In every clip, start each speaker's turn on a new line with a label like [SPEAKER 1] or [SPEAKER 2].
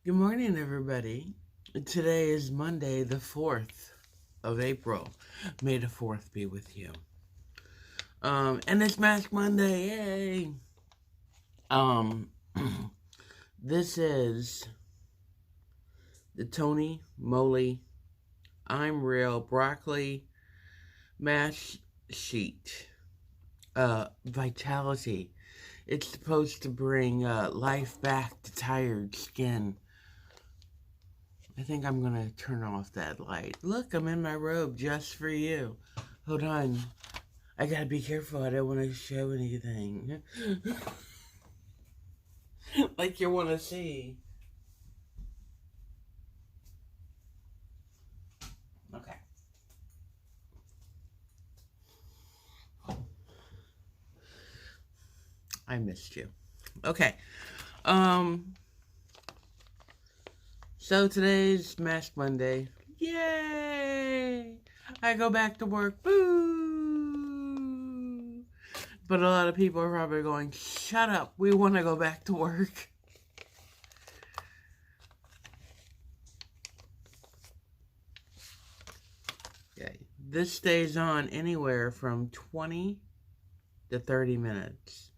[SPEAKER 1] Good morning, everybody. Today is Monday, the 4th of April. May the 4th be with you. And it's Mask Monday, yay! Um, this is the Tony Moly I'm Real Broccoli Mash Sheet. Vitality. It's supposed to bring life back to tired skin. I think I'm gonna turn off that light. Look, I'm in my robe just for you. Hold on. I gotta be careful. I don't want to show anything. Like you want to see. Okay. I missed you. Okay. Um. So today's Mask Monday. Yay! I go back to work. Boo! But a lot of people are probably going, shut up. We want to go back to work. Okay. This stays on anywhere from 20 to 30 minutes.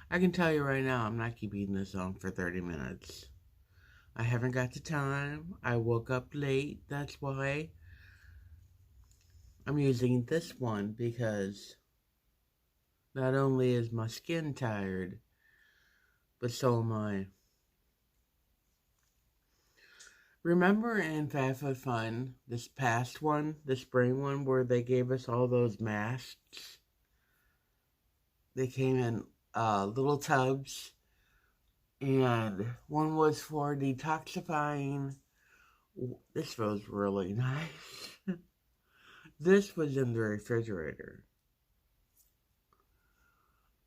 [SPEAKER 1] I can tell you right now, I'm not keeping this on for 30 minutes. I haven't got the time. I woke up late. That's why I'm using this one, because not only is my skin tired, but so am I. Remember in Fat Foot Fun, this past one, the spring one, where they gave us all those masks? They came in little tubs, and one was for detoxifying. This was really nice. This was in the refrigerator.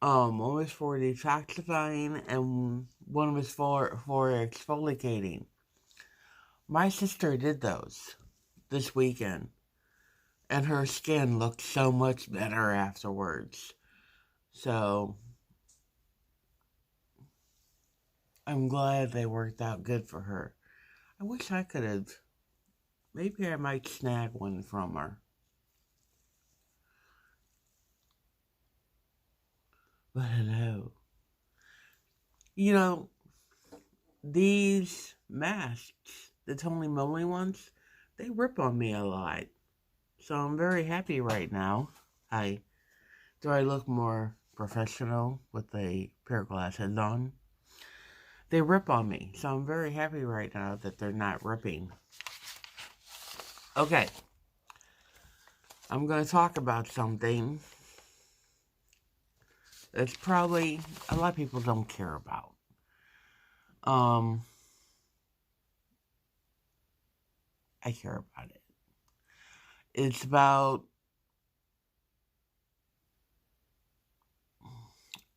[SPEAKER 1] One was for detoxifying, and one was for exfoliating. My sister did those this weekend, and her skin looked so much better afterwards. So I'm glad they worked out good for her. I wish I could have. Maybe I might snag one from her. But hello. You know, these masks, the Tony Moly ones, they rip on me a lot. So I'm very happy right now. Do I look more professional with a pair of glasses on? They rip on me. So I'm very happy right now that they're not ripping. Okay. I'm going to talk about something that's probably a lot of people don't care about. I care about it. It's about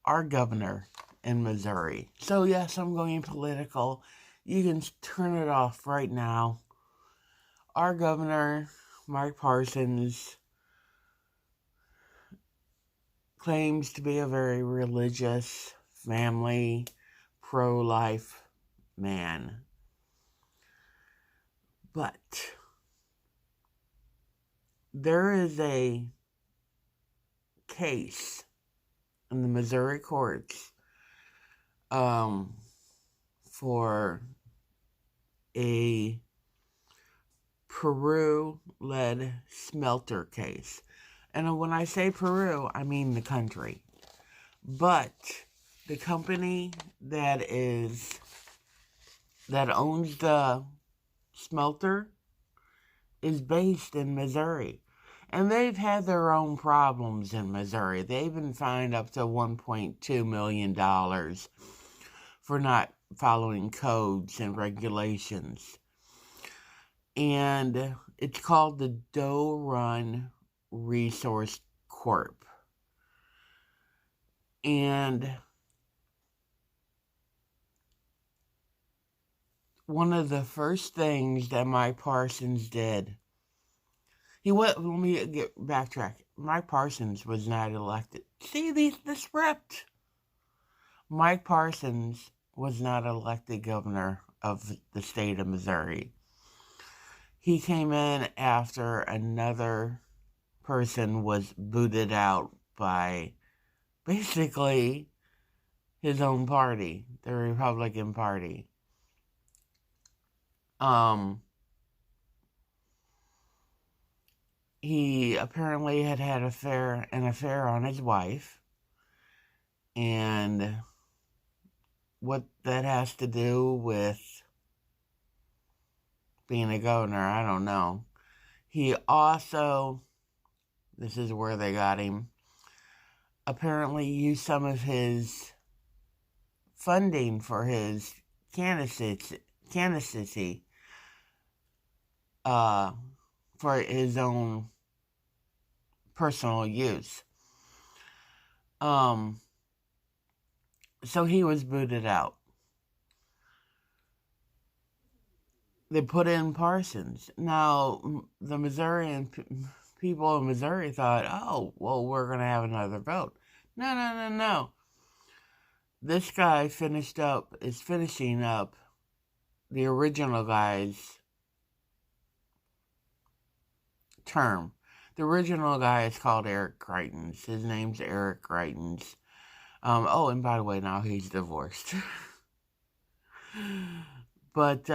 [SPEAKER 1] our governor in Missouri. So yes, I'm going political. You can turn it off right now. Our governor, Mike Parsons, claims to be a very religious, family, pro-life man. But there is a case in the Missouri courts for a Peru-led smelter case. And when I say Peru, I mean the country. But the company that owns the smelter is based in Missouri. And they've had their own problems in Missouri. They've been fined up to $1.2 million for not following codes and regulations. And it's called the Doe Run Resource Corp. And one of the first things that Mike Parsons did, let me backtrack. Mike Parsons was not elected. See, this ripped. Mike Parsons was not elected governor of the state of Missouri. He came in after another person was booted out by basically his own party, the Republican Party. He apparently had an affair on his wife, and what that has to do with being a governor, I don't know. He also, this is where they got him, apparently used some of his funding for his candidacy for his own personal use. So he was booted out. They put in Parsons. Now, the Missourian people of Missouri thought, oh, well, we're going to have another vote. No. This guy is finishing up the original guy's term. The original guy is called Eric Greitens. His name's Eric Greitens. And by the way, now he's divorced. But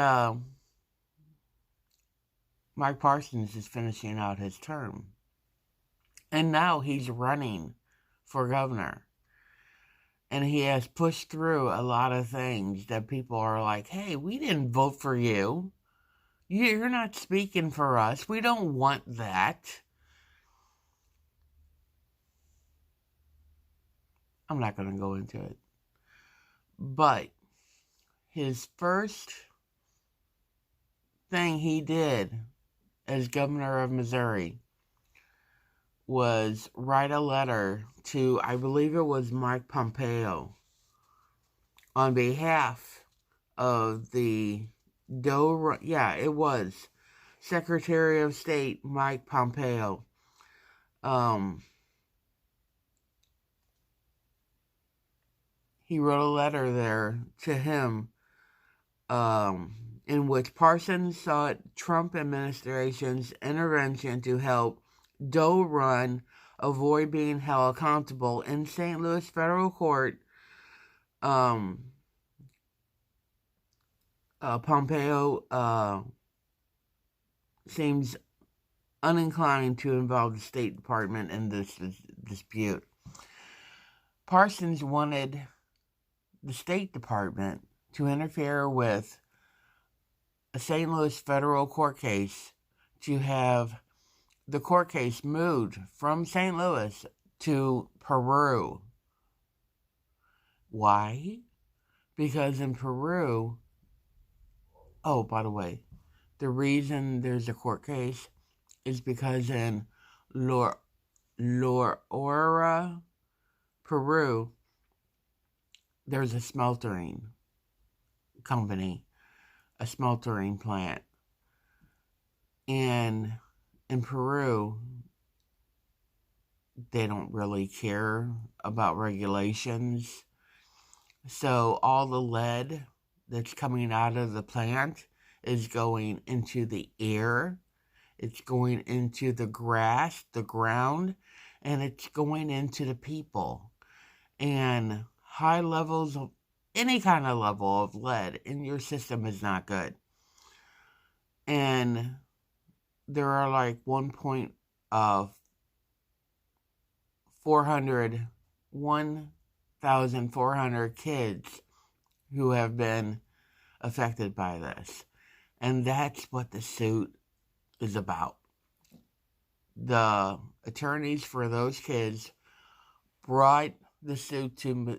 [SPEAKER 1] Mike Parsons is finishing out his term. And now he's running for governor. And he has pushed through a lot of things that people are like, hey, we didn't vote for you. You're not speaking for us. We don't want that. I'm not going to go into it. But his first thing he did as governor of Missouri was write a letter to, I believe it was Mike Pompeo, on behalf of the it was Secretary of State Mike Pompeo. He wrote a letter there to him, in which Parsons sought Trump administration's intervention to help Doe Run avoid being held accountable in St. Louis federal court. Pompeo seems uninclined to involve the State Department in this dispute. Parsons wanted the State Department to interfere with a St. Louis federal court case to have the court case moved from St. Louis to Peru. Why? Because in Peru, oh, by the way, the reason there's a court case is because in Lorora, Peru, there's a smeltering company, a smeltering plant. And in Peru, they don't really care about regulations. So all the lead that's coming out of the plant is going into the air. It's going into the grass, the ground, and it's going into the people. And high levels of any kind of level of lead in your system is not good. And there are like 1,400 kids who have been affected by this. And that's what the suit is about. The attorneys for those kids brought the suit to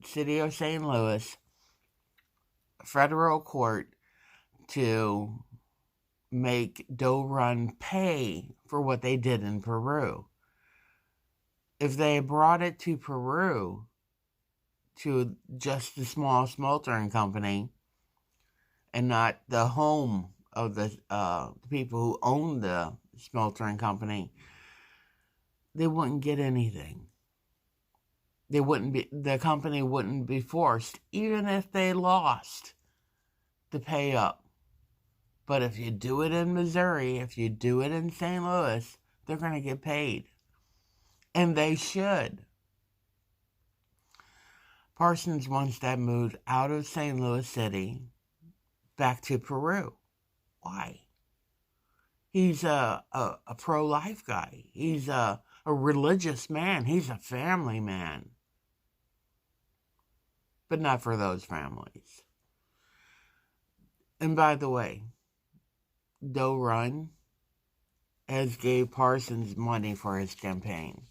[SPEAKER 1] City of St. Louis federal court to make Doe Run pay for what they did in Peru. If they brought it to Peru, to just the small smeltering company, and not the home of the people who own the smeltering company, they wouldn't get anything. the company wouldn't be forced, even if they lost, to pay up. But if you do it in Missouri, if you do it in St. Louis, they're going to get paid. And they should. Parsons wants that moved out of St. Louis City back to Peru. Why? He's a pro-life guy. He's a religious man. He's a family man. But not for those families. And by the way, Doe Run has gave Parsons money for his campaign.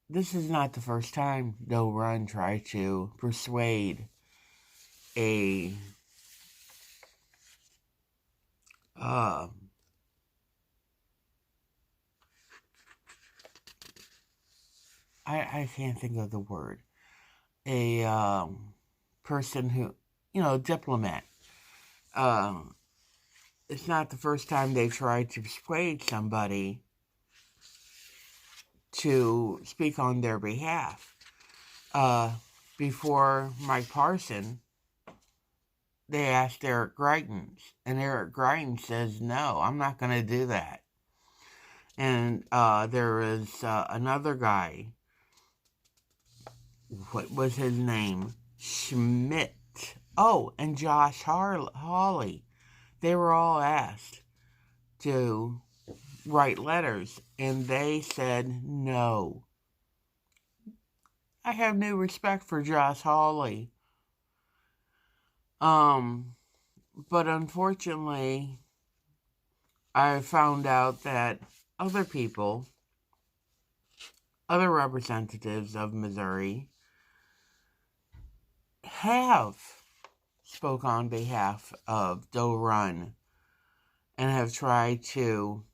[SPEAKER 1] This is not the first time Doe Run tried to persuade a I can't think of the word. A person who, diplomat. It's not the first time they've tried to persuade somebody to speak on their behalf. Before Mike Parson, they asked Eric Greitens, and Eric Greitens says, no, I'm not going to do that. And there is another guy, what was his name? Schmidt. Oh, and Josh Hawley. They were all asked to write letters, and they said no. I have new respect for Josh Hawley. But unfortunately, I found out that other people, other representatives of Missouri, have spoke on behalf of Doe Run and have tried to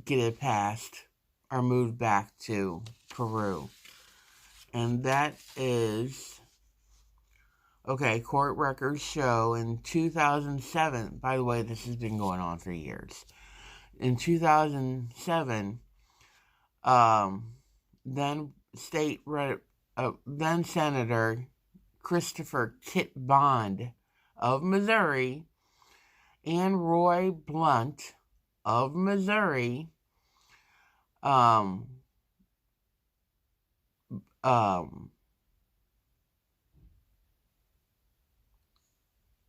[SPEAKER 1] get it passed or moved back to Peru. And that is, okay, court records show in 2007, by the way, this has been going on for years. In 2007, then Senator Christopher Kit Bond of Missouri and Roy Blunt of Missouri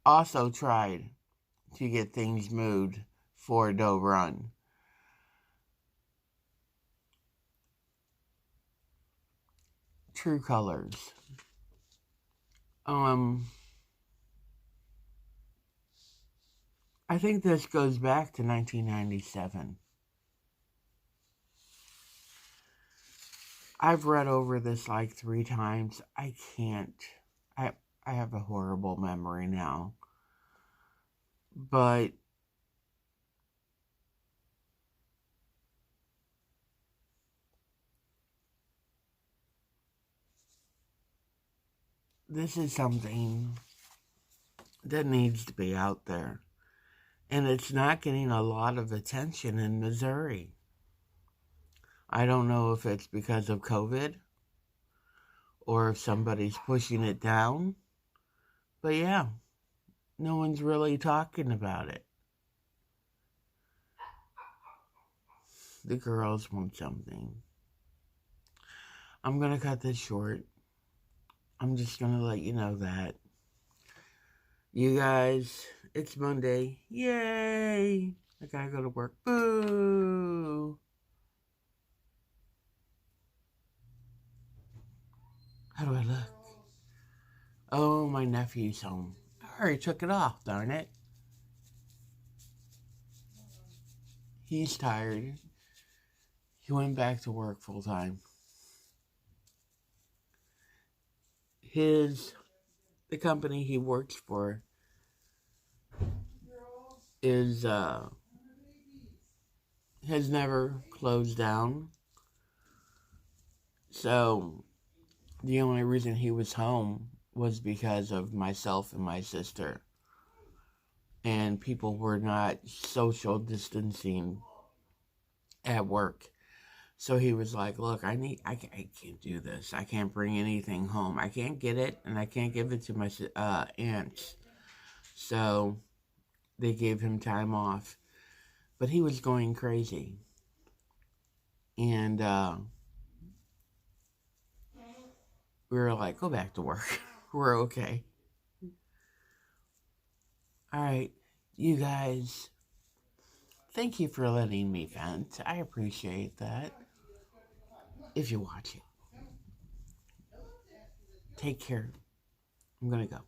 [SPEAKER 1] also tried to get things moved for Doe Run. True colors. I think this goes back to 1997. I've read over this like 3 times. I can't. I have a horrible memory now. But this is something that needs to be out there. And it's not getting a lot of attention in Missouri. I don't know if it's because of COVID or if somebody's pushing it down. But yeah, no one's really talking about it. The girls want something. I'm going to cut this short. I'm just going to let you know that. You guys, it's Monday. Yay! I gotta go to work. Boo! How do I look? Oh, my nephew's home. I already took it off, darn it. He's tired. He went back to work full time. The company he works for has never closed down. So the only reason he was home was because of myself and my sister. And people were not social distancing at work. So he was like, look, I can't do this. I can't bring anything home. I can't get it, and I can't give it to my aunts. So they gave him time off. But he was going crazy. And we were like, go back to work. We're okay. All right, you guys, thank you for letting me vent. I appreciate that. If you watch it, take care. I'm going to go.